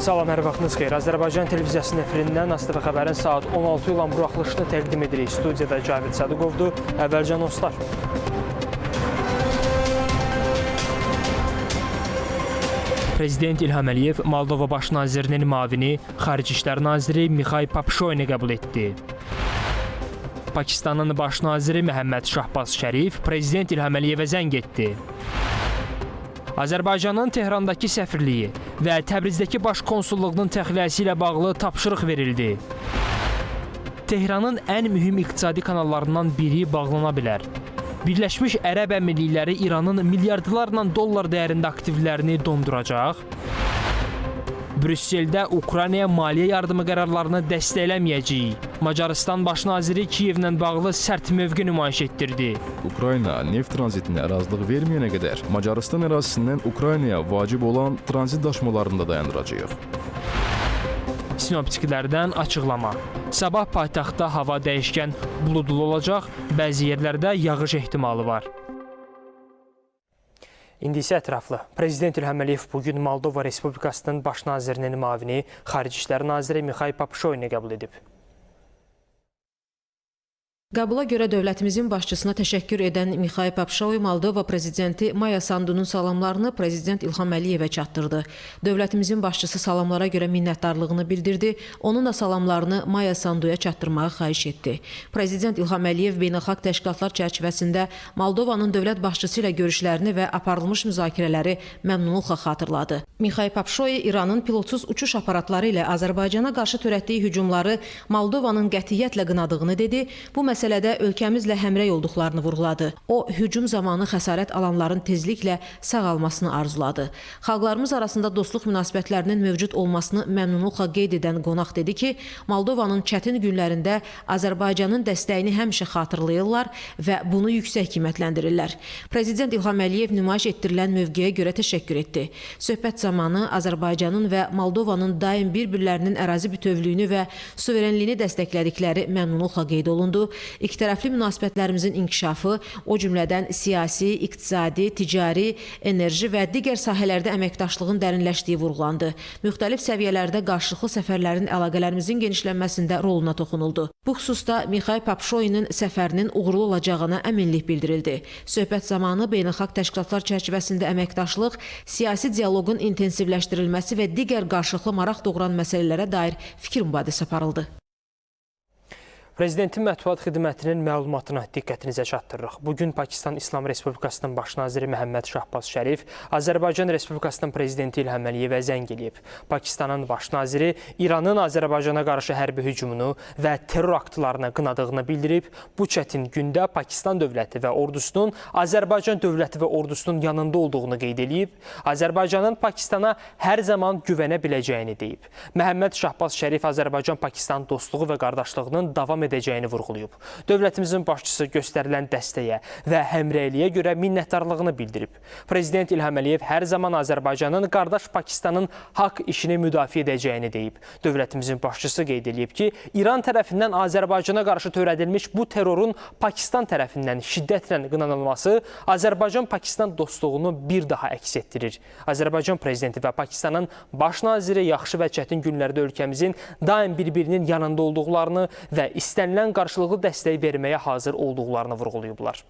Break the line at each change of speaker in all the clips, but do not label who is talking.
Salam, hər vaxtınız xeyir. Azərbaycan televiziyasının efirindən ASTV xəbərin saat 16 ilə buraxılışını təqdim edirik. Studiyada Cavid Sadıqovdur. Əvvəlcə anonslar. Prezident İlham Əliyev Moldova Baş nazirinin müavini Xarici İşlər naziri Mikhail Papşoyni qəbul etdi. Pakistanın baş naziri Məhəmməd Şahbaz Şərif Prezident İlham Əliyevə zəng etdi. Azərbaycanın Tehrandakı səfirliyi və Təbrizdəki baş konsulluğunun təxliyəsi ilə bağlı tapşırıq verildi. Tehranın ən mühüm iqtisadi kanallarından biri bağlana bilər. Birləşmiş Ərəb Əmirlikləri İranın milyardlarla dollar dəyərində aktivlərini donduracaq. Brüsseldə Ukraynaya maliyyə yardımı qərarlarını dəstəkləməyəcəyik. Macarıstan baş naziri Kiyevlə bağlı sərt mövqe nümayiş etdirdi.
Ukrayna neft tranzitinə ərazılıq verməyənə qədər Macarıstan ərazisindən Ukraynaya vacib olan tranzit daşımalarını da dayandıracağıq.
Sinoptiklərdən açıqlama. Sabah paytaxtda hava dəyişkən buludlu olacaq, bəzi yerlərdə yağış ehtimalı var. İndi isə ətraflı. Prezident İlham Əliyev bugün Moldova Respublikasının baş nazirinin müavini Xarici İşlər naziri Mikhail Papşoyni qəbul edib.
Qəbula görə dövlətimizin başçısına təşəkkür edən Mikhail Papşoy Moldova prezidenti Maya Sandunun salamlarını Prezident İlham Əliyevə çatdırdı. Dövlətimizin başçısı salamlara görə minnətdarlığını bildirdi, onun da salamlarını Maya Sanduya çatdırmağı xahiş etdi. Prezident İlham Əliyev beynəlxalq təşkilatlar çərçivəsində Moldovanın dövlət başçısı ilə görüşlərini və aparılmış müzakirələri məmnunluqla xatırladı. Mikhail Papşoy İranın pilotsuz uçuş aparatları ilə Azərbaycana qarşı törətdiyi hücumları Moldovanın qətiyyətlə qınadığını dedi. Bu məsələdə ölkəmizlə həmrəy olduqlarını vurğuladı. O, hücum zamanı xəsarət alanların tezliklə sağalmasını arzuladı. Xalqlarımız arasında dostluq münasibətlərinin mövcud olmasını məmnunluqla qeyd edən qonaq dedi ki, Moldovanın çətin günlərində Azərbaycanın dəstəyini həmişə xatırlayırlar və bunu yüksək qiymətləndirirlər. Prezident İlham Əliyev nümayiş etdirilən mövqeyə görə təşəkkür etdi. Söhbət zamanı Azərbaycanın və Moldovanın daim bir-birlərinin ərazi bütövlüyünü və suverenliyini dəstəklədikləri məmnunluqla qeyd olundu. İkitərəfli münasibətlərimizin inkişafı, o cümlədən siyasi, iqtisadi, ticari, enerji və digər sahələrdə əməkdaşlığın dərinləşdiyi vurğulandı. Müxtəlif səviyyələrdə qarşılıqlı səfərlərin əlaqələrimizin genişlənməsində roluna toxunuldu. Bu xüsusda Mikhail Papşoynin səfərinin uğurlu olacağına əminlik bildirildi. Söhbət zamanı beynəlxalq təşkilatlar çərçivəsində əməkdaşlıq, siyasi dialoqun intensivləşdirilməsi və digər qarşılıqlı maraq doğuran məsələlərə dair fikir mübadiləsi aparıldı.
Prezidentin mətbuat xidmətinin məlumatına diqqətinizə çatdırırıq. Bugün Pakistan İslam Respublikasının baş naziri Məhəmməd Şahbaz Şərif Azərbaycan Respublikasının prezidenti İlham Əliyevə zəng eləyib. Pakistanın baş naziri İranın Azərbaycana qarşı hərbi hücumunu və terror aktlarını qınadığını bildirib. Bu çətin gündə Pakistan dövləti və ordusunun Azərbaycan dövləti və ordusunun yanında olduğunu qeyd eləyib. Azərbaycanın Pakistana hər zaman güvənə biləcəyini deyib. Məhəmməd Şahbaz Şərif Azərbaycan-Pakistan dostluğu və qardaşlığının davam edəcəyini vurğulayıb. Dövlətimizin başçısı göstərilən dəstəyə və həmrəyliyə görə minnətdarlığını bildirib. Prezident İlham Əliyev hər zaman Azərbaycanın qardaş Pakistanın haqq işini müdafiə edəcəyini deyib. Dövlətimizin başçısı qeyd edib ki, İran tərəfindən Azərbaycana qarşı törədilmiş bu terrorun Pakistan tərəfindən şiddətlə qınanılması Azərbaycan-Pakistan dostluğunu bir daha əks etdirir. Azərbaycan prezidenti və Pakistanın baş naziri yaxşı və çətin günlərdə ölkəmizin daim bir-birinin yanında olduqlarını və istənilən qarşılıqlı dəstək verməyə hazır olduqlarını vurğulayıblar.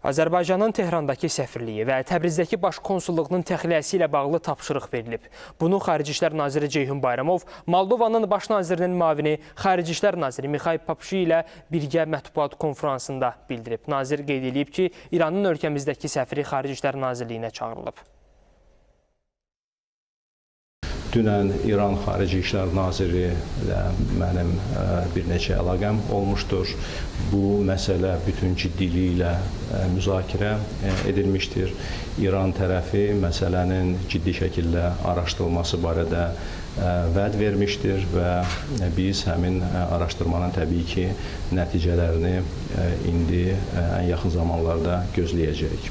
Azərbaycanın Tehrandakı səfirliyi və Təbrizdəki baş konsulluğunun təxliyəsi ilə bağlı tapşırıq verilib. Bunu Xarici İşlər naziri Ceyhun Bayramov, Moldovanın baş nazirinin müavini Xarici İşlər naziri Mikhail Papşoy ilə birgə mətbuat konfransında bildirib. Nazir qeyd edib ki, İranın ölkəmizdəki səfiri Xarici İşlər Nazirliyinə çağırılıb.
Dünən İran Xarici İşlər Naziri ilə mənim bir neçə əlaqəm olmuşdur. Bu məsələ bütün ciddiliyi ilə müzakirə edilmişdir. İran tərəfi məsələnin ciddi şəkildə araşdırılması barədə vəd vermişdir və biz həmin araşdırmanın təbii ki, nəticələrini indi ən yaxın zamanlarda gözləyəcəyik.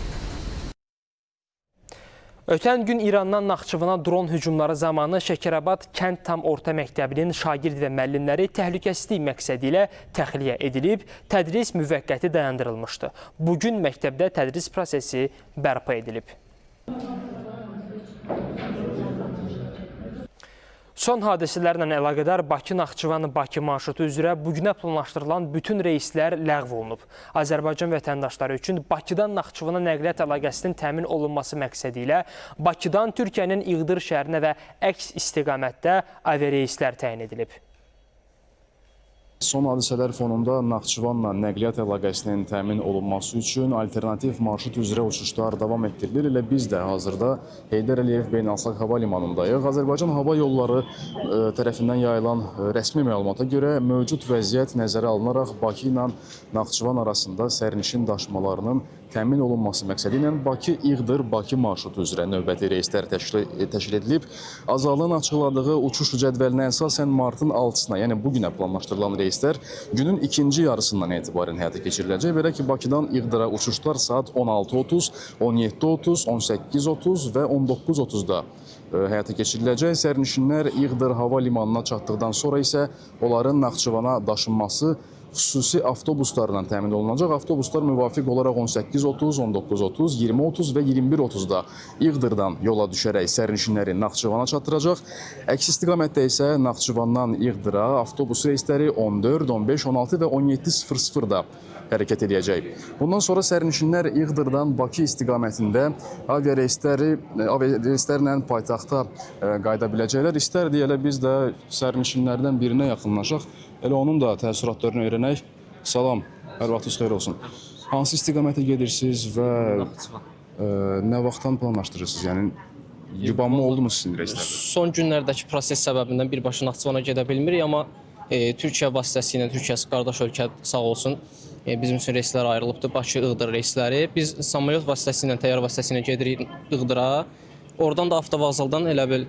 Ötən gün İrandan Naxçıvana dron hücumları zamanı Şəkərabad kənd tam orta məktəbinin şagird və müəllimləri təhlükəsizlik məqsədi ilə təxliyə edilib, tədris müvəqqəti dayandırılmışdı. Bugün məktəbdə tədris prosesi bərpa edilib. Son hadisələrlə əlaqədar Bakı-Naxçıvan-Bakı marşrutu üzrə bugünə planlaşdırılan bütün reyslər ləğv olunub. Azərbaycan vətəndaşları üçün Bakıdan Naxçıvana nəqliyyat əlaqəsinin təmin olunması məqsədi ilə Bakıdan Türkiyənin İğdır şəhərinə və əks istiqamətdə aviareyslər təyin edilib.
Son hadisələr fonunda Naxçıvanla nəqliyyat əlaqəsinin təmin olunması üçün alternativ marşrut üzrə uçuşlar davam etdirilir. Elə biz də hazırda Heydər Əliyev Beynəlxalq Hava Limanındayıq. Azərbaycan Hava Yolları tərəfindən yayılan rəsmi məlumata görə mövcud vəziyyət nəzərə alınaraq Bakı ilə Naxçıvan arasında sərnişin daşımalarının təmin olunması məqsədi ilə Bakı-İğdır-Bakı marşrutu üzrə növbəti reyslər təşkil edilib. Azalın açıqladığı uçuş cədvəlinə əsasən martın 6-sına, yəni bugünə planlaşdırılan reyslər günün ikinci yarısından etibarən həyata keçiriləcək. Belə ki, Bakıdan İğdıra uçuşlar saat 16:30, 17:30, 18:30 və 19:30-da həyata keçiriləcək. Sərnişinlər İğdır hava limanına çatdıqdan sonra isə onların Naxçıvana daşınması xüsusi avtobuslarla təmin olunacaq. Avtobuslar müvafiq olaraq 18:30, 19:30, 20:30 və 21:30-da İğdırdan yola düşərək sərnişinləri Naxçıvana çatdıracaq. Əks istiqamətdə isə Naxçıvandan İğdıra avtobus reysləri 14, 15, 16 və 17:00-da hərəkət edəcək. Bundan sonra sərnişinlər İğdırdan Bakı istiqamətində aviareyslərlə paytaxta qayıda biləcəklər. İstərdik elə biz də sərnişinlərdən birinə yaxınlaşaq. Elə onun da təəssüratlarını öyrənək. Salam, hər vaxtınız xeyir olsun. Hansı istiqamətə gedirsiniz və nə vaxtdan planlaşdırırsınız? Yəni, yubanma oldu mu sizin reyslərdə?
Son günlərdəki proses səbəbindən birbaşa Naxçıvana gedə bilmirik, amma Türkiyə vasitəsilə, Türkiyəsi qardaş ölkə sağ olsun, bizim üçün reyslər ayrılıbdır, Bakı-İğdır reysləri. Biz samolyot vasitəsilə, təyyarə vasitəsilə gedirik İğdıra. Oradan da avtovağzaldan elə bil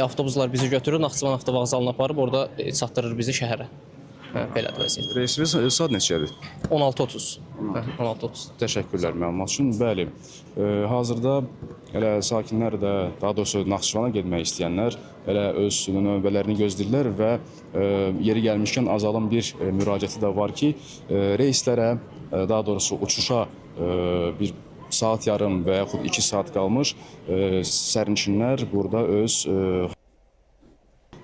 avtobuslar bizi götürür, Naxçıvan avtovağzalına aparıb orada çatdırır bizi şəhərə. Belədir vəziyyət.
Reysimiz saat neçədir?
16:30. 16:30.
Təşəkkürlər məlumat üçün. Bəli, hazırda elə sakinlər də, daha doğrusu Naxçıvana getmək istəyənlər elə öz növbələrini gözləyirlər və yeri gəlmişkən Azalın bir müraciəti də var ki, reyslərə, daha doğrusu uçuşa bir saat yarım və yaxud 2 saat qalmış sərnişinlər burada öz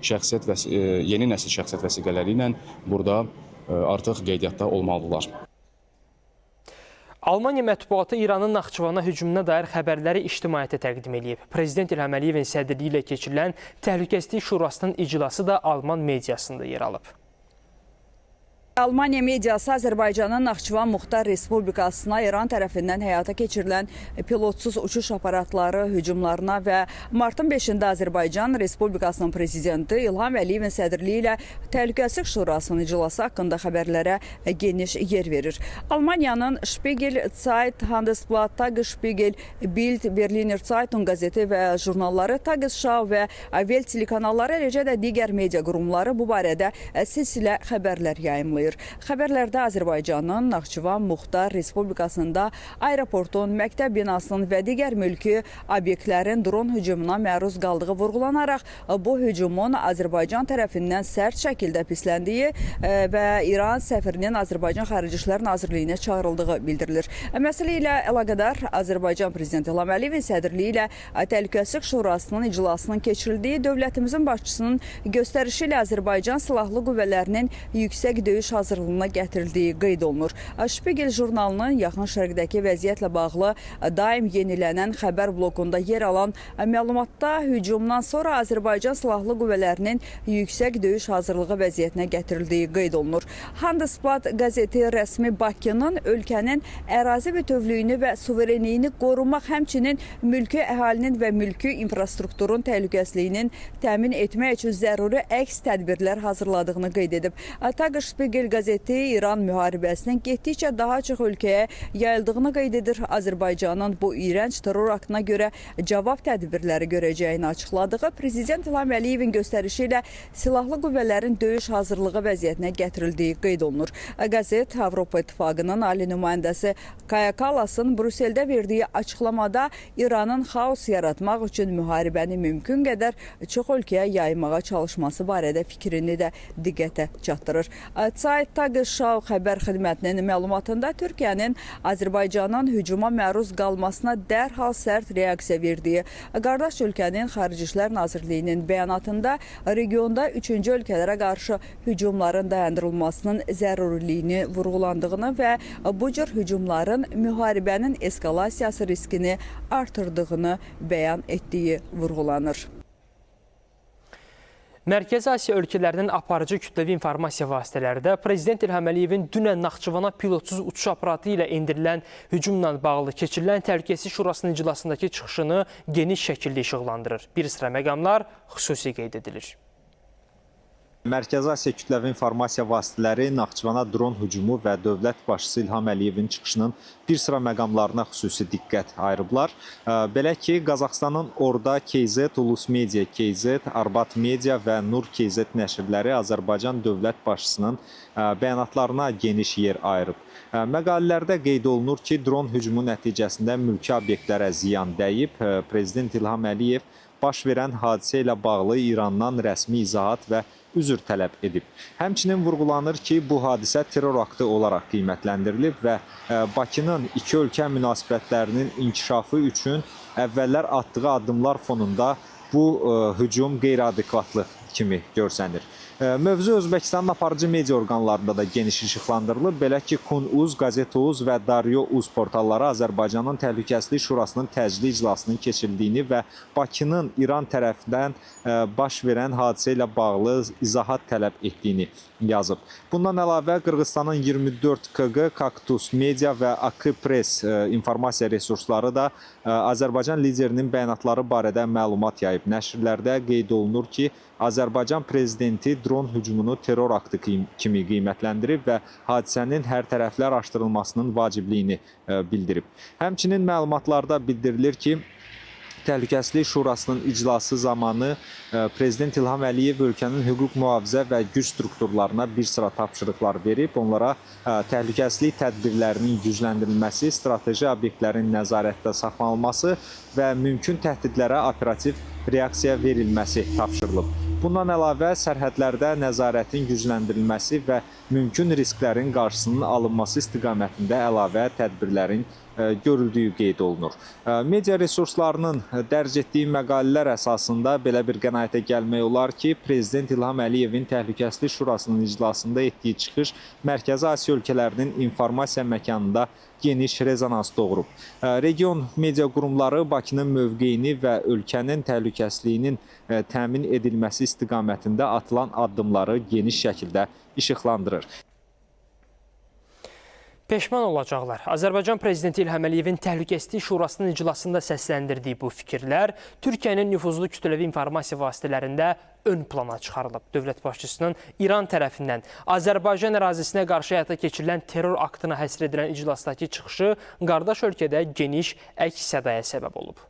yeni nəsil şəxsiyyət vəsiqələri ilə burada artıq qeydiyyatda olmalıdırlar.
Almaniya mətbuatı İranın Naxçıvana hücumuna dair xəbərləri ictimaiyyətə təqdim edib. Prezident İlham Əliyevin sədrliyi ilə keçirilən Təhlükəsizlik Şurasının iclası da Alman mediasında yer alıb.
Almaniya mediası Azərbaycanın Naxçıvan Muxtar Respublikasına İran tərəfindən həyata keçirilən pilotsuz uçuş aparatları hücumlarına və martın 5-də Azərbaycan Respublikasının prezidenti İlham Əliyevin sədrliyi ilə Təhlükəsizlik Şurasının iclası haqqında xəbərlərə geniş yer verir. Almaniyanın Spiegel, Zeit, Handelsblatt, Tagesspiegel, Bild, Berliner Zeitung qəzeti və jurnalları, Tagesschau və Welt telekanalları, eləcə də digər media qurumları bu barədə silsilə xəbərlər yayımlayır. Xəbərlərdə Azərbaycanın Naxçıvan Muxtar Respublikasında aeroportun, məktəb binasının və digər mülki obyektlərin dron hücumuna məruz qaldığı vurğulanaraq bu hücumun Azərbaycan tərəfindən sərt şəkildə pisləndiyi və İran səfirinin Azərbaycan Xarici İşlər Nazirliyinə çağırıldığı bildirilir. Məsələ ilə əlaqədar Azərbaycan Prezidenti İlham Əliyevin sədrliyi ilə Təhlükəsizlik Şurasının iclasının keçirildiyi, dövlətimizin başçısının göstərişi ilə Azərbaycan Silahlı Qüvvələrinin yüksək döyüş hazırlığına gətirildiyi qeyd olunur. Spiegel jurnalının yaxın şərqdəki vəziyyətlə bağlı daim yenilənən xəbər blokunda yer alan məlumatda hücumdan sonra Azərbaycan Silahlı Qüvvələrinin yüksək döyüş hazırlığı vəziyyətinə gətirildiyi qeyd olunur. Handelsblatt qəzeti rəsmi Bakının ölkənin ərazi bütövlüyünü və suverenliyini qorumaq, həmçinin mülki əhalinin və mülki infrastrukturun təhlükəsizliyinin təmin etmək üçün zəruri əks tədbirlər hazırladığını qeyd edib. Tagesspiegel İl qəzeti İran müharibəsinin getdikcə daha çox ölkəyə yayıldığını qeyd edir. Azərbaycanın bu iyrənc terror aktına görə cavab tədbirləri görəcəyini açıqladığı Prezident İlham Əliyevin göstərişi ilə silahlı qüvvələrin döyüş hazırlığı vəziyyətinə gətirildiyi qeyd olunur. Qəzet Avropa İttifaqının ali nümayəndəsi Kaja Kallasın Brüsseldə verdiyi açıqlamada İranın xaos yaratmaq üçün müharibəni mümkün qədər çox ölkəyə yaymağa çalışması barədə fikrini də diqqətə çatdırır. Zeit Tagesschau xəbər xidmətinin məlumatında Türkiyənin Azərbaycanın hücuma məruz qalmasına dərhal sərt reaksiya verdiyi, qardaş ölkənin Xarici İşlər Nazirliyinin bəyanatında regionda üçüncü ölkələrə qarşı hücumların dayandırılmasının zəruriliyini vurğulandığını və bu cür hücumların müharibənin eskalasiyası riskini artırdığını bəyan etdiyi vurğulanır.
Mərkəzi Asiya ölkələrinin aparıcı kütləvi informasiya vasitələri də Prezident İlham Əliyevin dünən Naxçıvana pilotsuz uçuş aparatı ilə endirilən hücumla bağlı keçirilən Təhlükəsizlik Şurasının iclasındakı çıxışını geniş şəkildə işıqlandırır. Bir sıra məqamlar xüsusi qeyd edilir.
Mərkəzi Asiya kütləvi informasiya vasitələri Naxçıvana dron hücumu və dövlət başçısı İlham Əliyevin çıxışının bir sıra məqamlarına xüsusi diqqət ayırıblar. Belə ki, Qazaxıstanın Orda KZ, Ulus Media KZ, Arbat Media və Nur KZ nəşrləri Azərbaycan dövlət başçısının bəyanatlarına geniş yer ayırıb. Məqalələrdə qeyd olunur ki, dron hücumu nəticəsində mülki obyektlərə ziyan dəyib. Prezident İlham Əliyev baş verən hadisə ilə bağlı İrandan rəsmi izahat və üzr tələb edib. Həmçinin vurğulanır ki, bu hadisə terror aktı olaraq qiymətləndirilib və Bakının iki ölkə münasibətlərinin inkişafı üçün əvvəllər atdığı addımlar fonunda bu hücum qeyri-adekvatlıq kimi görsənir. Mövzu Özbəkistanın aparıcı media orqanlarında da geniş işıqlandırılıb. Belə ki, Kun-Uz, Qazet-Uz və Daryo-Uz portalları Azərbaycanın Təhlükəsizlik Şurasının təcili iclasının keçirdiyini və Bakının İran tərəfindən baş verən hadisə ilə bağlı izahat tələb etdiyini yazıb. Bundan əlavə Qırğızstanın 24 KQ, Kaktus Media və AK Press informasiya resursları da Azərbaycan liderinin bəyanatları barədə məlumat yayıb. Nəşrlərdə qeyd olunur ki, Azərbaycan prezidenti dron hücumunu terror aktı kimi qiymətləndirib və hadisənin hər tərəfli araşdırılmasının vacibliyini bildirib. Həmçinin məlumatlarda bildirilir ki, Təhlükəsizlik Şurasının iclası zamanı Prezident İlham Əliyev ölkənin hüquq mühafizə və güc strukturlarına bir sıra tapşırıqlar verib. Onlara təhlükəsizlik tədbirlərinin gücləndirilməsi, strateji obyektlərin nəzarətdə saxlanılması və mümkün təhdidlərə operativ reaksiya verilməsi tapşırılıb. Bundan əlavə sərhədlərdə nəzarətin gücləndirilməsi və mümkün risklərin qarşısının alınması istiqamətində əlavə tədbirlərin görüldüyü qeyd olunur. Media resurslarının dərc etdiyi məqalələr əsasında belə bir qənaətə gəlmək olar ki, Prezident İlham Əliyevin Təhlükəsizlik Şurasının iclasında etdiyi çıxış Mərkəzi Asiya ölkələrinin informasiya məkanında geniş rezonans doğurub. Region media qurumları Bakının mövqeyini və ölkənin təhlükəsizliyinin təmin edilməsi istiqamətində atılan addımları geniş şəkildə işıqlandırır.
Peşman olacaqlar. Azərbaycan Prezidenti İlham Əliyevin Təhlükəsizlik Şurasının iclasında səsləndirdiyi bu fikirlər Türkiyənin nüfuzlu kütləvi informasiya vasitələrində ön plana çıxarılıb. Dövlət başçısının İran tərəfindən Azərbaycan ərazisinə qarşı həyata keçirilən terror aktına həsr edilən iclasdakı çıxışı qardaş ölkədə geniş əks-sədaya səbəb olub.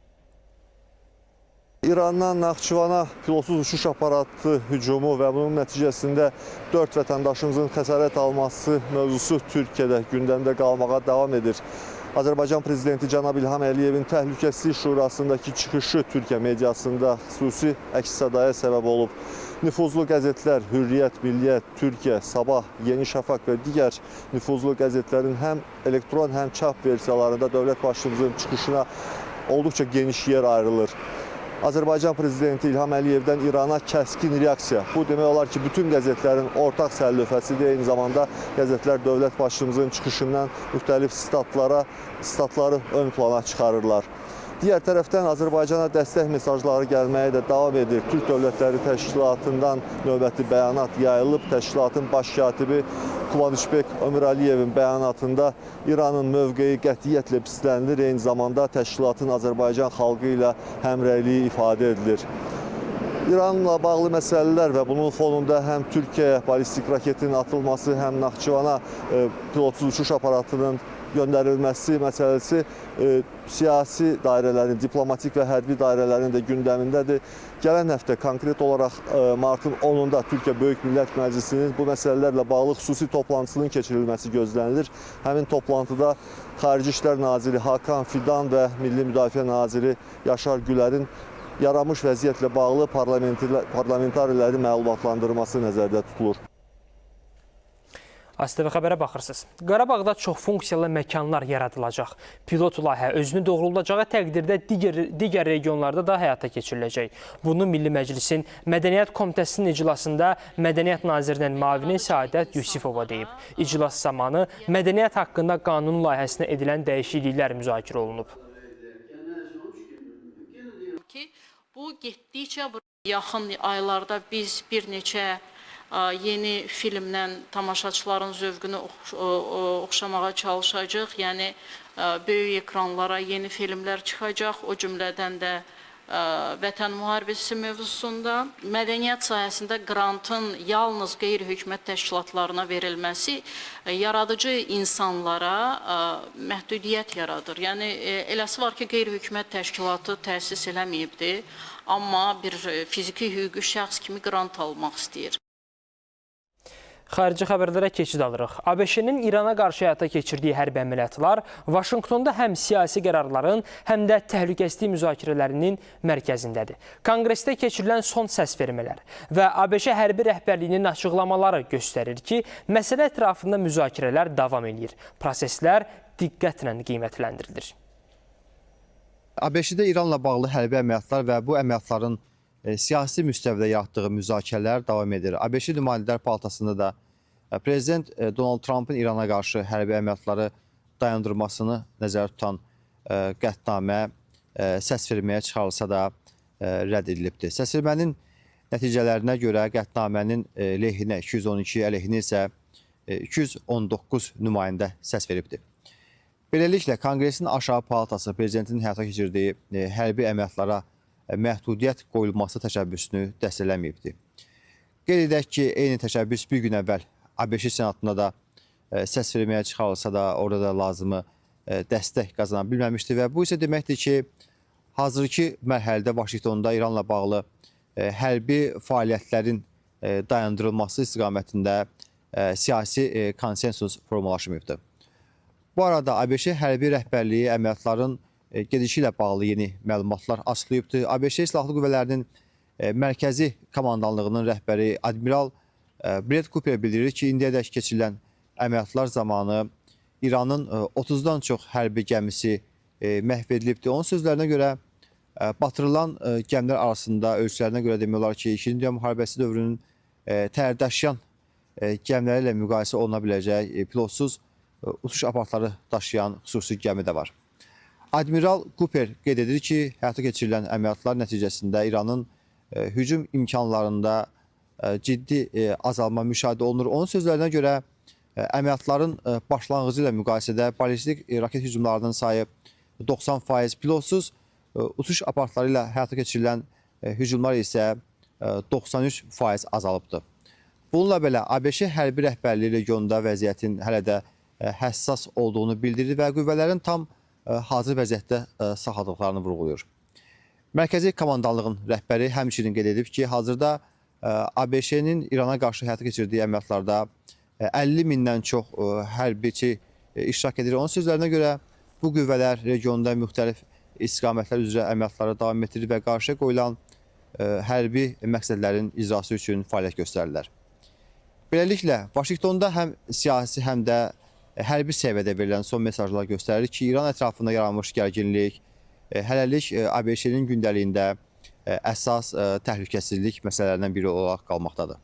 İrandan Naxçıvana pilotsuz uçuş aparatı hücumu və bunun nəticəsində 4 vətəndaşımızın xəsarət alması mövzusu Türkiyədə gündəmdə qalmağa davam edir. Azərbaycan Prezidenti Cənab İlham Əliyevin Təhlükəsizlik Şurasındakı çıxışı Türkiyə mediasında xüsusi əks-sədaya səbəb olub. Nüfuzlu qəzetlər Hürriyyət, Milliyyət, Türkiyə, Sabah, Yeni Şafaq və digər nüfuzlu qəzetlərin həm elektron, həm çap versiyalarında dövlət başçımızın çıxışına olduqca geniş yer ayrılır. Azərbaycan Prezidenti İlham Əliyevdən İrana kəskin reaksiya. Bu demək olar ki, bütün qəzetlərin ortaq səllöfəsidir. Eyni zamanda qəzetlər dövlət başçımızın çıxışından müxtəlif statları ön plana çıxarırlar. Digər tərəfdən Azərbaycana dəstək mesajları gəlməyə də davam edir. Türk Dövlətləri Təşkilatından növbəti bəyanat yayılıb. Təşkilatın baş katibi Kuvanişbek Ömür Aliyevin bəyanatında İranın mövqeyi qətiyyətlə pislənilir. Eyni zamanda təşkilatın Azərbaycan xalqı ilə həmrəyliyi ifadə edilir. İranla bağlı məsələlər və bunun fonunda həm Türkiyəyə ballistik raketin atılması, həm Naxçıvana pilotsuz uçuş aparatının göndərilməsi məsələsi siyasi dairələrin, diplomatik və hərbi dairələrin də gündəmindədir. Gələn həftə konkret olaraq martın 10-da Türkiyə Böyük Millət Məclisinin bu məsələlərlə bağlı xüsusi toplantısının keçirilməsi gözlənilir. Həmin toplantıda Xarici İşlər Naziri Hakan Fidan və Milli Müdafiə Naziri Yaşar Gülərin yaranmış vəziyyətlə bağlı parlamentarilərin məlumatlandırması nəzərdə tutulur.
ASTV xəbərə baxırsınız. Qarabağda çoxfunksiyalı məkanlar yaradılacaq. Pilot layihə özünü doğruldacağı təqdirdə digər regionlarda da həyata keçiriləcək. Bunu Milli Məclisin Mədəniyyət Komitəsinin iclasında Mədəniyyət Nazirinin müavini Səadət Yusifova deyib. İclas zamanı mədəniyyət haqqında qanun layihəsinə edilən dəyişikliklər müzakirə olunub.
Bu getdikcə yaxın aylarda biz bir neçə yeni filmlə tamaşaçıların zövqünü oxşamağa çalışacaq. Yəni böyük ekranlara yeni filmlər çıxacaq, o cümlədən də Vətən müharibəsi mövzusunda. Mədəniyyət sahəsində qrantın yalnız qeyri-hökumət təşkilatlarına verilməsi yaradıcı insanlara məhdudiyyət yaradır. Yəni eləsi var ki, qeyri-hökumət təşkilatı təsis eləməyibdir, amma bir fiziki hüquqi şəxs kimi qrant almaq istəyir.
Xarici xəbərlərə keçid alırıq. ABŞ-nin İrana qarşı həyata keçirdiyi hərbi əməliyyatlar Vaşinqtonda həm siyasi qərarların, həm də təhlükəsizlik müzakirələrinin mərkəzindədir. Konqresdə keçirilən son səsvermələr və ABŞ hərbi rəhbərliyinin açıqlamaları göstərir ki, məsələ ətrafında müzakirələr davam edir. Proseslər diqqətlə qiymətləndirilir.
ABŞ-də İranla bağlı hərbi əməliyyatlar və bu əməliyyatların siyasi müstəvidə yaratdığı müzakirələr davam edir. ABŞ Nümayəndələr Palatasında da Prezident Donald Trumpın İrana qarşı hərbi əməliyyatları dayandırmasını nəzərdə tutan qətnamə səsverməyə çıxarılsa da rədd edilibdir. Səsvermənin nəticələrinə görə qətnamənin lehinə 212, əleyhinə isə 219 nümayəndə səs veribdir. Beləliklə, Konqresin aşağı palatası prezidentin həyata keçirdiyi hərbi əməliyyatlara məhdudiyyət qoyulması təşəbbüsünü dəstəkləməyibdir. Qeyd edək ki, eyni təşəbbüs bir gün əvvəl ABŞ Senatında da səs verməyə çıxarılsa da orada da lazımı dəstək qazana bilməmişdir və bu isə deməkdir ki, hazırki mərhələdə Vaşinqtonda İranla bağlı hərbi fəaliyyətlərin dayandırılması istiqamətində siyasi konsensus formalaşmayıbdır. Bu arada ABŞ hərbi rəhbərliyi əməliyyatların gedişi ilə bağlı yeni məlumatlar açıqlayıbdır. ABŞ Silahlı Qüvvələrinin mərkəzi komandanlığının rəhbəri Admiral Brett Cooper bildirir ki, indiyədək keçirilən əməliyyatlar zamanı İranın 30-dan çox hərbi gəmisi məhv edilibdir. Onun sözlərinə görə batırılan gəmilər arasında ölçülərinə görə demək olar ki, 2-ci Dünya müharibəsi dövrünün tərdaşıyan gəmiləri ilə müqayisə oluna biləcək pilotsuz uçuş aparatları daşıyan xüsusi gəmi də var. Admiral Cooper qeyd edir ki, həyata keçirilən əməliyyatlar nəticəsində İranın hücum imkanlarında ciddi azalma müşahidə olunur. Onun sözlərinə görə əməliyyatların başlanğıcı ilə müqayisədə ballistik raket hücumlarının sayı 90%, pilotsuz uçuş aparatları ilə həyata keçirilən hücumlar isə 93% azalıbdır. Bununla belə ABŞ hərbi rəhbərliyi regionda vəziyyətin hələ də həssas olduğunu bildirir və qüvvələrin tam hazır vəziyyətdə saxladıqlarını vurğulayır. Mərkəzi komandanlığın rəhbəri həmçinin qeyd edib ki, hazırda ABŞ-nin İrana qarşı həyata keçirdiyi əməliyyatlarda 50 mindən çox hərbiçi iştirak edir. Onun sözlərinə görə bu qüvvələr regionda müxtəlif istiqamətlər üzrə əməliyyatları davam etdirir və qarşıya qoyulan hərbi məqsədlərin icrası üçün fəaliyyət göstərirlər. Beləliklə, Vaşinqtonda həm siyasi, həm də hərbi səviyyədə verilən son mesajlar göstərir ki, İran ətrafında yaranmış gərginlik hələlik ABŞ-nin gündəliyində əsas təhlükəsizlik məsələlərindən biri olaraq qalmaqdadır.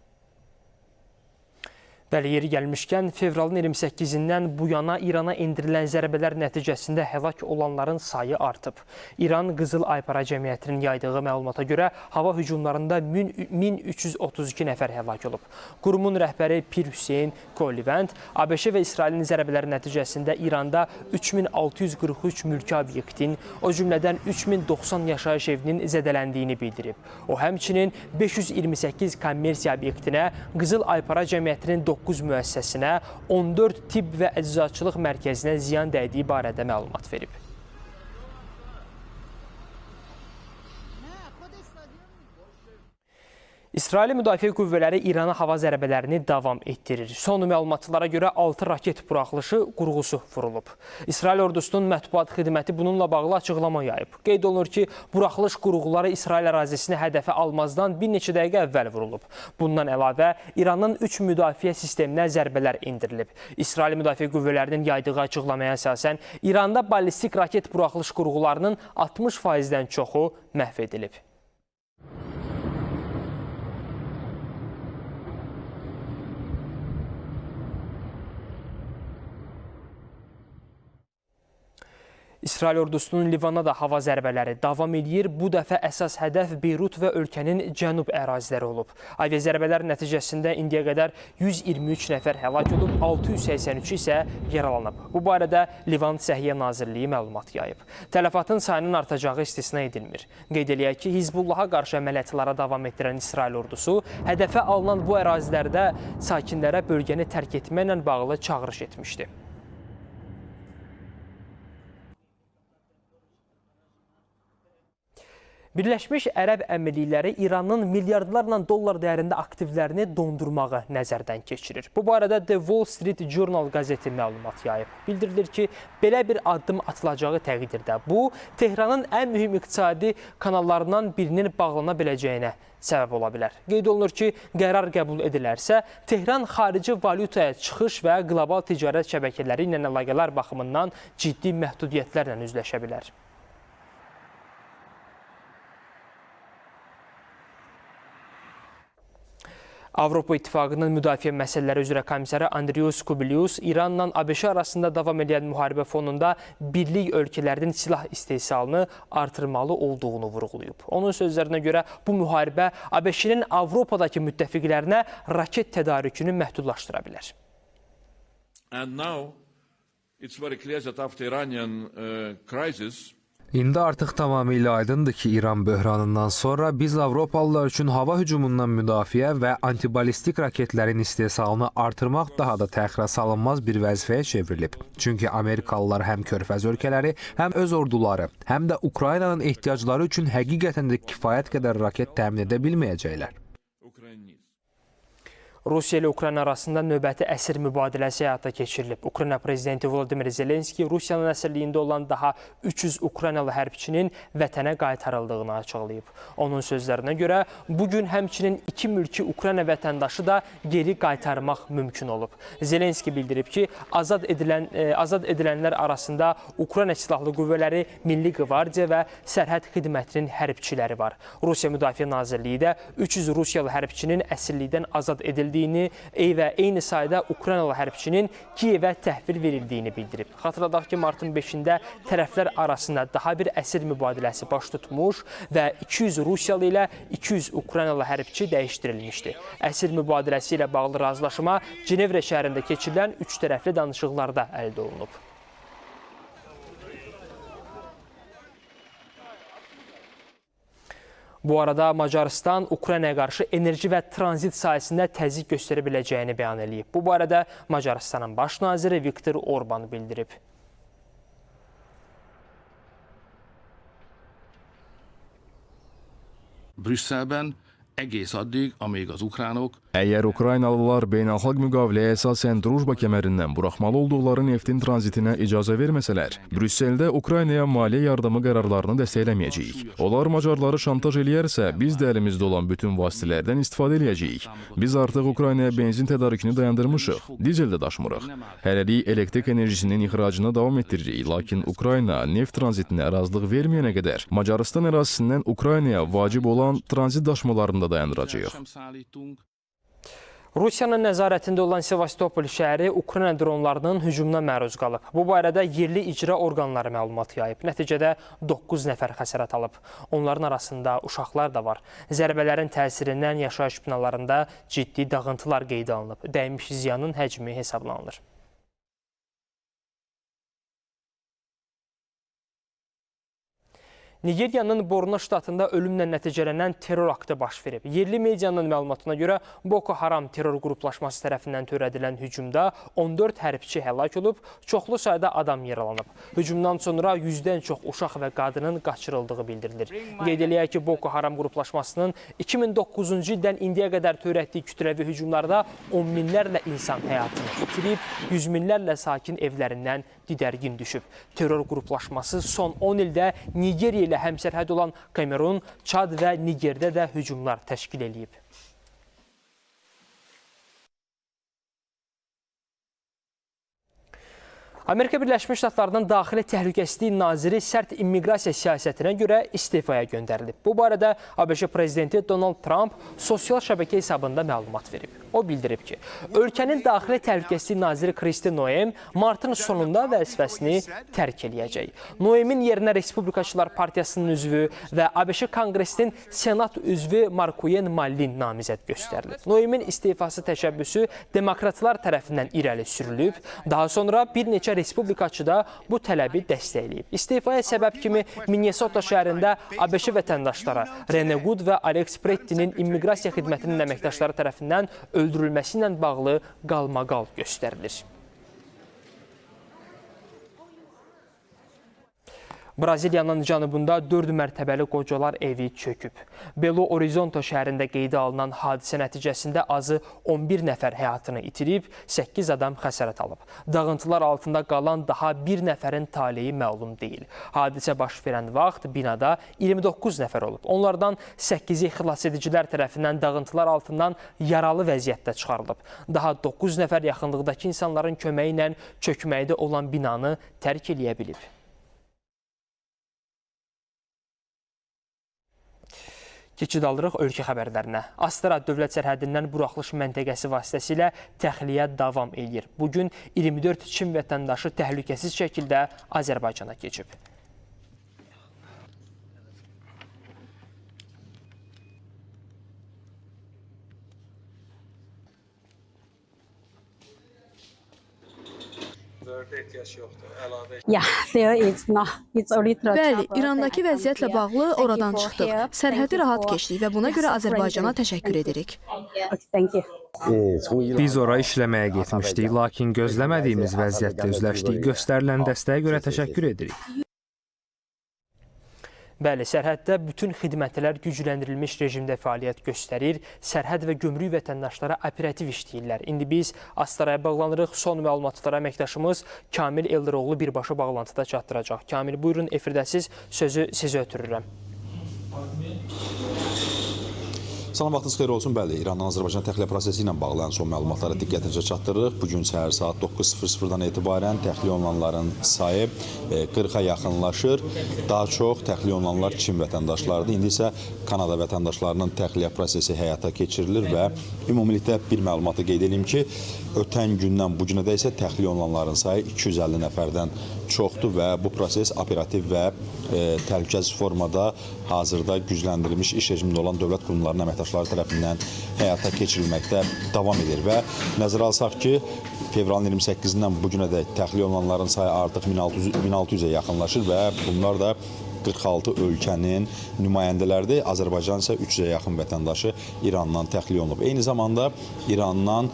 Bəli, yeri gəlmişkən, fevralın 28-dən bu yana İrana endirilən zərbələr nəticəsində həlak olanların sayı artıb. İran Qızıl Aypara Cəmiyyətinin yaydığı məlumata görə hava hücumlarında 1332 nəfər həlak olub. Qurumun rəhbəri Pir Hüseyn Kolivənd, ABŞ və İsrailin zərbələri nəticəsində İranda 3643 mülki obyektin, o cümlədən 3090 yaşayış evinin zədələndiyini bildirib. O həmçinin 528 kommersiya obyektinə, Qızıl Aypara Cəmiyyətinin 9 müəssisəsinə, 14 tibb və əczaçılıq mərkəzinə ziyan dəydiyi barədə məlumat verib. İsrail Müdafiə Qüvvələri İrana hava zərbələrini davam etdirir. Son məlumatlara görə 6 raket buraxılışı qurğusu vurulub. İsrail ordusunun mətbuat xidməti bununla bağlı açıqlama yayıb. Qeyd olunur ki, buraxılış qurğuları İsrail ərazisini hədəfə almazdan bir neçə dəqiqə əvvəl vurulub. Bundan əlavə, İranın 3 müdafiə sisteminə zərbələr endirilib. İsrail Müdafiə Qüvvələrinin yaydığı açıqlamaya əsasən, İranda ballistik raket buraxılış qurğularının 60%-dən çoxu məhv edilib. İsrail ordusunun Livana da hava zərbələri davam edir. Bu dəfə əsas hədəf Beyrut və ölkənin cənub əraziləri olub. Aviazərbələr nəticəsində indiyə qədər 123 nəfər həlak olub, 683 isə yaralanıb. Bu barədə Livan Səhiyyə Nazirliyi məlumat yayıb. Tələfatın sayının artacağı istisna edilmir. Qeyd eləyək ki, Hizbullaha qarşı əməliyyatlara davam etdirən İsrail ordusu hədəfə alınan bu ərazilərdə sakinlərə bölgəni tərk etməklə bağlı çağırış etmişdi. Birləşmiş Ərəb Əmirlikləri İranın milyardlarla dollar dəyərində aktivlərini dondurmağı nəzərdən keçirir. Bu barədə The Wall Street Journal qəzeti məlumat yayıb. Bildirilir ki, belə bir addım atılacağı təqdirdə bu, Tehranın ən mühüm iqtisadi kanallarından birinin bağlana biləcəyinə səbəb ola bilər. Qeyd olunur ki, qərar qəbul edilərsə, Tehran xarici valyutaya çıxış və qlobal ticarət şəbəkələri ilə əlaqələr baxımından ciddi məhdudiyyətlərlə üzləşə bilər. Avropa İttifaqının müdafiə məsələləri üzrə komissarı Andrius Kubilius İranla ABŞ arasında davam edən müharibə fonunda birlik ölkələrinin silah istehsalını artırmalı olduğunu vurğulayıb. Onun sözlərinə görə bu müharibə ABŞ-nin Avropadakı müttəfiqlərinə raket tədarükünü məhdudlaşdıra bilər.
İndi artıq tamamilə aydındır ki, İran böhranından sonra biz Avropalılar üçün hava hücumundan müdafiə və antibalistik raketlərin istehsalını artırmaq daha da təxirə salınmaz bir vəzifəyə çevrilib. Çünki Amerikalılar həm körfəz ölkələri, həm öz orduları, həm də Ukraynanın ehtiyacları üçün həqiqətən də kifayət qədər raket təmin edə bilməyəcəklər.
Rusiya ilə Ukrayna arasında növbəti əsir mübadiləsi həyata keçirilib. Ukrayna prezidenti Volodymyr Zelenski Rusiyanın əsirliyində olan daha 300 Ukraynalı hərbçinin vətənə qaytarıldığını açıqlayıb. Onun sözlərinə görə bugün həmçinin 2 mülki Ukrayna vətəndaşı da geri qaytarmaq mümkün olub. Zelenski bildirib ki, azad edilənlər arasında Ukrayna Silahlı Qüvvələri, Milli Qvardiya və Sərhəd Xidmətinin hərbçiləri var. Rusiya Müdafiə Nazirliyi də 300 Rusiyalı hərbçinin əsirlikdən azad edildiyini və eyni sayda Ukraynalı hərbçinin Kiyevə təhvil verildiyini bildirib. Xatırladaq ki, martın 5-də tərəflər arasında daha bir əsir mübadiləsi baş tutmuş və 200 Rusiyalı ilə 200 Ukraynalı hərbçi dəyişdirilmişdi. Əsir mübadiləsi ilə bağlı razılaşma Cenevrə şəhərində keçirilən 3 tərəfli danışıqlarda əldə olunub. Bu arada Macarıstan Ukraynaya qarşı enerji və tranzit sahəsində təzyiq göstərə biləcəyini bəyan edib. Bu barədə Macarıstanın baş naziri Viktor Orban bildirib.
Brüsszelben egész addig, amíg az ukránok
Əgər Ukraynalılar beynəlxalq müqaviləyə əsasən Drujba kəmərindən buraxmalı olduqları neftin tranzitinə icazə verməsələr, Brüsseldə Ukraynaya maliyyə yardımı qərarlarını dəstəkləməyəcəyik. Onlar Macarları şantaj eləyərsə, biz də əlimizdə olan bütün vasitələrdən istifadə eləyəcəyik. Biz artıq Ukraynaya benzin tədarükünü dayandırmışıq, dizel də daşımırıq. Hələlik elektrik enerjisinin ixracına davam etdiririk, lakin Ukrayna neft tranzitinə ərazlıq verməyənə qədər Macarıstan ərazisindən Ukraynaya vacib olan tranzit daşımalarını da dayandıracağıq.
Rusiyanın nəzarətində olan Sevastopol şəhəri Ukrayna dronlarının hücumuna məruz qalıb. Bu barədə yerli icra orqanları məlumat yayıb. Nəticədə 9 nəfər xəsarət alıb. Onların arasında uşaqlar da var. Zərbələrin təsirindən yaşayış binalarında ciddi dağıntılar qeydə alınıb. Dəymiş ziyanın həcmi hesablanılır. Nigeriyanın Borno ştatında ölümlə nəticələnən terror aktı baş verib. Yerli medianın məlumatına görə Boko Haram terror qruplaşması tərəfindən törədilən hücumda 14 hərbçi həlak olub, çoxlu sayda adam yaralanıb. Hücumdan sonra 100-dən çox uşaq və qadının qaçırıldığı bildirilir. Qeyd eləyək ki, Boko Haram qruplaşmasının 2009-cu ildən indiyə qədər törətdiyi kütləvi hücumlarda 10 minlərlə insan həyatını itirib, 100 minlərlə sakin evlərindən didərgin düşüb. Terror qruplaşması son 10 ildə Nigeriya ilə həmsərhəd olan Kamerun, Çad və Nigerdə də hücumlar təşkil edib. Amerika Birləşmiş Ştatlarının Daxili Təhlükəsizlik naziri sərt immiqrasiya siyasətinə görə istifaya göndərilib. Bu barədə ABŞ prezidenti Donald Trump sosial şəbəkə hesabında məlumat verib. O bildirib ki, ölkənin Daxili Təhlükəsizlik naziri Kristi Noem martın sonunda vəzifəsini tərk eləyəcək. Noemin yerinə Respublikaçılar Partiyasının üzvü və ABŞ Konqresinin Senat üzvü Markuyen Mallin namizəd göstərilib. Noemin istifası təşəbbüsü demokratlar tərəfindən irəli sürülüb. Daha sonra bir neçə Respublikaçı da bu tələbi dəstəkləyib. İstifaya səbəb kimi Minnesota şəhərində ABŞ vətəndaşları Rene Good və Alex Prettinin immiqrasiya xidmətinin əməkdaşları tərəfindən öldürülməsi ilə bağlı qalmaqal göstərilir. Braziliyanın cənubunda 4 mərtəbəli qocalar evi çöküb. Belo Horizonte şəhərində qeydə alınan hadisə nəticəsində azı 11 nəfər həyatını itirib, 8 adam xəsarət alıb. Dağıntılar altında qalan daha bir nəfərin taleyi məlum deyil. Hadisə baş verən vaxt binada 29 nəfər olub. Onlardan 8-i xilasedicilər tərəfindən dağıntılar altından yaralı vəziyyətdə çıxarılıb. Daha 9 nəfər yaxınlıqdakı insanların köməyi ilə çökməkdə olan binanı tərk eləyə bilib. Keçid alırıq ölkə xəbərlərinə. Astara dövlət sərhədindən buraxılış məntəqəsi vasitəsilə təxliyə davam edir. Bugün 24 Çin vətəndaşı təhlükəsiz şəkildə Azərbaycana keçib.
Bəli, İrandakı vəziyyətlə bağlı oradan çıxdıq. Sərhədi rahat keçdik və buna görə Azərbaycana təşəkkür edirik.
Biz ora işləməyə getmişdik, lakin gözləmədiyimiz vəziyyətlə üzləşdik. Göstərilən dəstəyə görə təşəkkür edirik.
Bəli, sərhəddə bütün xidmətlər gücləndirilmiş rejimdə fəaliyyət göstərir, sərhəd və gömrük vətəndaşlara operativ işləyirlər. İndi biz Astaraya bağlanırıq, son məlumatlara əməkdaşımız Kamil Eldiroğlu birbaşa bağlantıda çatdıracaq. Kamil, buyurun, efirdəsiz, sözü sizə ötürürəm.
Salam, vaxtınız xeyir olsun. Bəli, İrandan Azərbaycan təxliyə prosesi ilə bağlı ən son məlumatları diqqətinizə çatdırırıq. Bugün səhər saat 9:00-dan etibarən təxliyə olunanların sayı 40-a yaxınlaşır. Daha çox təxliyə olunanlar Çin vətəndaşlarıdır. İndi isə Kanada vətəndaşlarının təxliyə prosesi həyata keçirilir və ümumilikdə bir məlumatı qeyd edeyim ki, ötən gündən bu günədə isə təxliyə olunanların sayı 250 nəfərdən çoxdur və bu proses operativ və təhlükəsiz formada hazırda gücləndirilmiş iş rejimində olan dövlət qurumlarının əməkdaşları tərəfindən həyata keçirilməkdə davam edir və nəzərə alsaq ki, fevralın 28-dən bu günədək təxliyə olunanların sayı artıq 1600-ə yaxınlaşır və bunlar da 46 ölkənin nümayəndələrdir. Azərbaycan isə 300-ə yaxın vətəndaşı İrandan təxliyə olunub. Eyni zamanda İrandan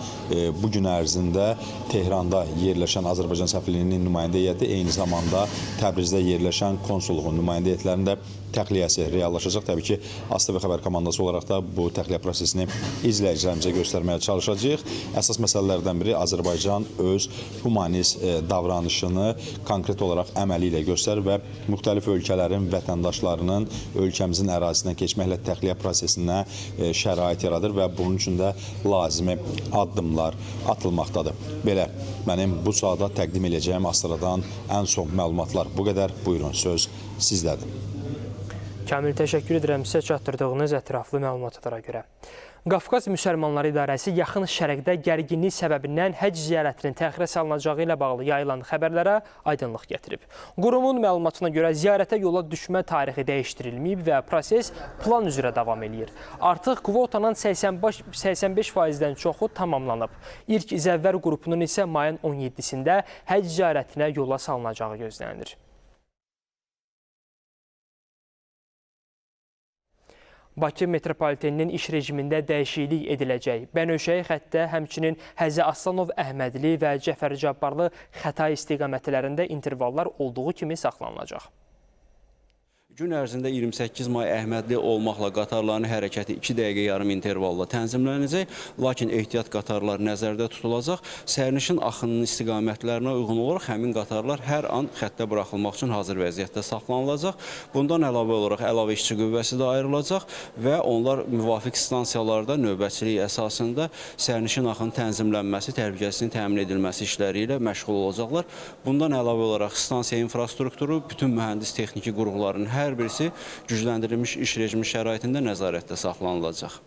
bu gün ərzində Tehranda yerləşən Azərbaycan səfirliyinin nümayəndə heyəti, eyni zamanda Təbrizdə yerləşən konsulluğun nümayəndə heyətlərində təxliyəsi reallaşacaq. Təbii ki, ASTV xəbər komandası olaraq da bu təxliyə prosesini izləyicilərimizə göstərməyə çalışacağıq. Əsas məsələlərdən biri Azərbaycan öz humanist davranışını konkret olaraq əməli ilə göstərir və müxtəlif ölkələrin vətəndaşlarının ölkəmizin ərazisindən keçməklə təxliyə prosesinə şərait yaradır və bunun üçün də lazımi addımlar atılmaqdadır. Belə, mənim bu saata təqdim edəcəyim Astaradan ən son məlumatlar bu qədər. Buyurun, söz sizdədir.
Kamil, təşəkkür edirəm sizə çatdırdığınız ətraflı məlumatlara görə. Qafqaz Müsəlmanları İdarəsi yaxın şərqdə gərginlik səbəbindən həcc ziyarətinin təxirə salınacağı ilə bağlı yayılan xəbərlərə aydınlıq gətirib. Qurumun məlumatına görə ziyarətə yola düşmə tarixi dəyişdirilməyib və proses plan üzrə davam edir. Artıq kvotanın 85%-dən çoxu tamamlanıb. İlk zəvvər qrupunun isə mayın 17-sində həcc ziyarətinə yola salınacağı gözlənilir. Bakı metropoliteninin iş rejimində dəyişiklik ediləcək. Bənövşəyi xəttdə həmçinin Həzi Aslanov, Əhmədli və Cəfər Cabbarlı Xətai istiqamətlərində intervallar olduğu kimi saxlanılacaq.
Gün ərzində 28 may Əhmədli olmaqla qatarların hərəkəti 2 dəqiqə yarım intervalla tənzimlənəcək, lakin ehtiyat qatarlar nəzərdə tutulacaq. Sərnişin axınının istiqamətlərinə uyğun olaraq həmin qatarlar hər an xəttə buraxılmaq üçün hazır vəziyyətdə saxlanılacaq. Bundan əlavə olaraq əlavə işçi qüvvəsi də ayrılacaq və onlar müvafiq stansiyalarda növbətçilik əsasında sərnişin axının tənzimlənməsi, təhlükəsizliyin təmin edilməsi işləri ilə məşğul olacaqlar. Bundan əlavə olaraq stansiya infrastrukturu, bütün mühəndis texniki qurğuların hər birisi gücləndirilmiş iş rejimi şəraitində nəzarətdə saxlanılacaq.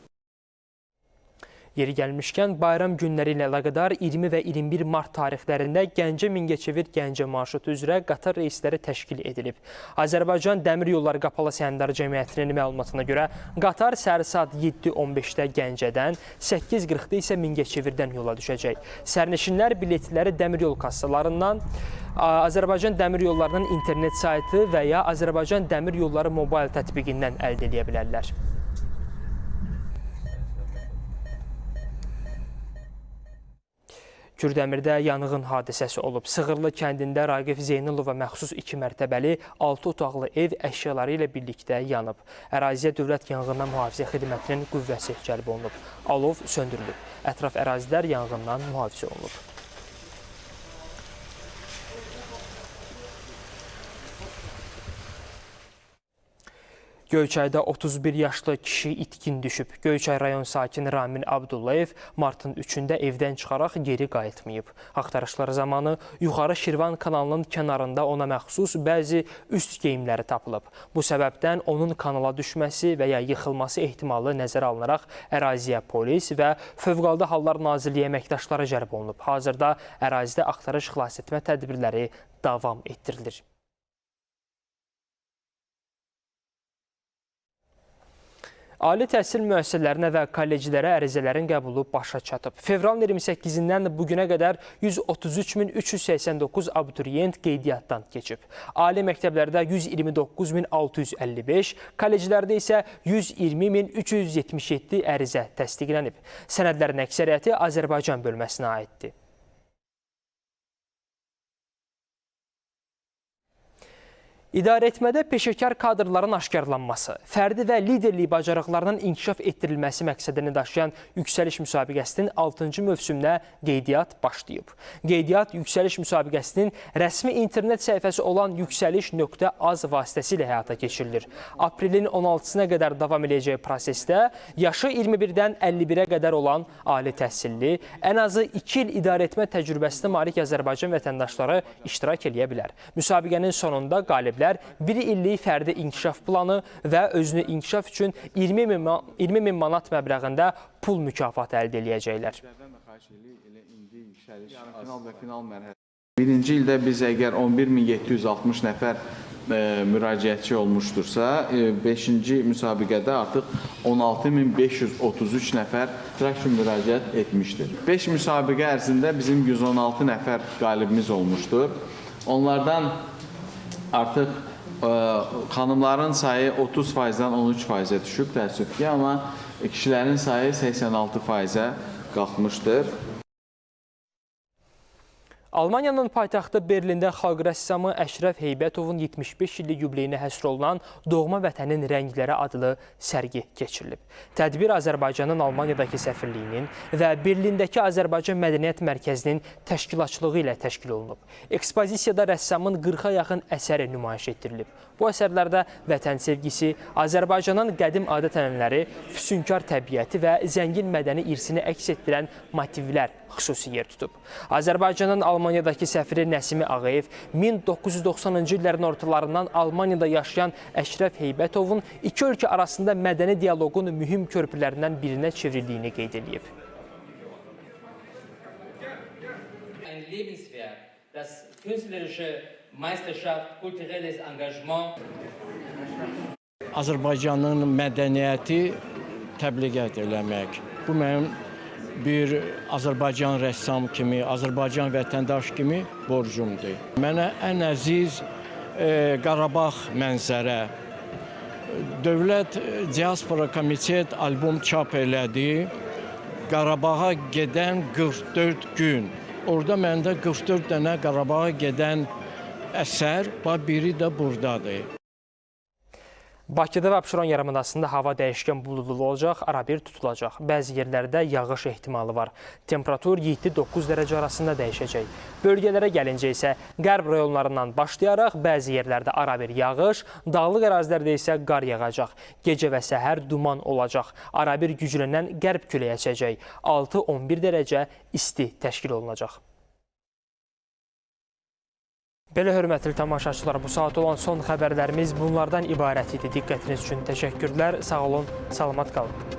Yeri gəlmişkən, bayram günləri ilə əlaqədar 20 və 21 mart tarixlərində Gəncə-Mingəçevir-Gəncə marşrutu üzrə qatar reysləri təşkil edilib. Azərbaycan Dəmir Yolları Qapalı Səhmdar Cəmiyyətinin məlumatına görə qatar səhər saat 7:15-də Gəncədən, 8:40-da isə Mingəçevirdən yola düşəcək. Sərnişinlər biletləri dəmir yol kassalarından, Azərbaycan Dəmir Yollarının internet saytı və ya Azərbaycan Dəmir Yolları mobil tətbiqindən əldə edə bilərlər. Kürdəmirdə yanğın hadisəsi olub. Sığırlı kəndində Raqif Zeynalova məxsus 2 mərtəbəli 6 otaqlı ev əşyaları ilə birlikdə yanıb. Əraziyə Dövlət Yanğından Mühafizə Xidmətinin qüvvəsi cəlb olunub. Alov söndürülüb. Ətraf ərazilər yanğından mühafizə olunub. Göyçayda 31 yaşlı kişi itkin düşüb. Göyçay rayon sakini Ramin Abdullayev martın 3-də evdən çıxaraq geri qayıtmayıb. Axtarışlar zamanı yuxarı Şirvan kanalının kənarında ona məxsus bəzi üst geyimləri tapılıb. Bu səbəbdən onun kanala düşməsi və ya yıxılması ehtimalı nəzərə alınaraq əraziyə polis və Fövqəladə Hallar Nazirliyi əməkdaşları cəlb olunub. Hazırda ərazidə axtarış xilasetmə tədbirləri davam etdirilir. Ali təhsil müəssisələrinə və kolleclərə ərizələrin qəbulu başa çatıb. Fevralın 28-dən bugünə qədər 133.389 abituriyent qeydiyyatdan keçib. Ali məktəblərdə 129.655, kolleclərdə isə 120.377 ərizə təsdiqlənib. Sənədlərin əksəriyyəti Azərbaycan bölməsinə aiddir. İdarəetmədə peşəkar kadrların aşkarlanması, fərdi və liderlik bacarıqlarının inkişaf etdirilməsi məqsədini daşıyan yüksəliş müsabiqəsinin 6-cı mövsümünə qeydiyyat başlayıb. Qeydiyyat yüksəliş müsabiqəsinin rəsmi internet səhifəsi olan yüksəliş.az vasitəsilə həyata keçirilir. Aprelin 16-sına qədər davam edəcək prosesdə yaşı 21-dən 51-ə qədər olan ali təhsilli, ən azı 2 il idarəetmə təcrübəsinə malik Azərbaycan vətəndaşları iştirak edə bilər. Müsabiqənin sonunda qaliblər 1 illik fərdi inkişaf planı və özünü inkişaf üçün 20 min manat məbləğində pul mükafatı əldə edəcəklər.
Birinci ildə biz əgər 11.760 nəfər müraciətçi olmuşdursa, 5-ci müsabiqədə artıq 16.533 nəfər iştirak üçün müraciət etmişdir. 5 müsabiqə ərzində bizim 116 nəfər qalibimiz olmuşdur. Onlardan artıq xanımların sayı 30%-dən 13%-ə düşüb təəssüf ki, amma kişilərin sayı 86%-ə qalxmışdır.
Almaniyanın paytaxtı Berlində xalq rəssamı Əşrəf Heybətovun 75 illik yubileyinə həsr olunan Doğma Vətənin Rəngləri adlı sərgi keçirilib. Tədbir Azərbaycanın Almaniyadakı səfirliyinin və Berlindəki Azərbaycan Mədəniyyət Mərkəzinin təşkilatçılığı ilə təşkil olunub. Ekspozisiyada rəssamın 40-a yaxın əsəri nümayiş etdirilib. Bu əsərlərdə vətən sevgisi, Azərbaycanın qədim adət-ənənələri, füsunkar təbiəti və zəngin mədəni irsini əks etdirən motivlər xüsusi yer tutub. Azərbaycanın Almaniya Almaniyadakı səfiri Nəsimi Ağayev 1990-cı illərin ortalarından Almaniyada yaşayan Əşrəf Heybətovun iki ölkə arasında mədəni dialoqun mühüm körpülərindən birinə çevrildiyini qeyd edib.
Azərbaycanın mədəniyyəti təbliğat eləmək. Bu mənim bir Azərbaycan rəssam kimi, Azərbaycan vətəndaş kimi borcumdur. Mənə ən əziz Qarabağ mənzərə. Dövlət Diaspora Komitet albom çap elədi. Qarabağa gedən 44 gün. Orada məndə 44 dənə Qarabağa gedən əsər, biri də buradadır.
Bakıda və Abşeron yarımadasında hava dəyişkən buludlu olacaq, arabir tutulacaq. Bəzi yerlərdə yağış ehtimalı var. Temperatur 7-9 dərəcə arasında dəyişəcək. Bölgələrə gəlincə isə qərb rayonlarından başlayaraq bəzi yerlərdə arabir yağış, dağlıq ərazilərdə isə qar yağacaq. Gecə və səhər duman olacaq. Arabir güclənən qərb küləyi əsəcək. 6-11 dərəcə isti təşkil olunacaq. Belə hörmətli tamaşaçılar, bu saat olan son xəbərlərimiz bunlardan ibarət idi. Diqqətiniz üçün təşəkkürlər, sağ olun, salamat qalın.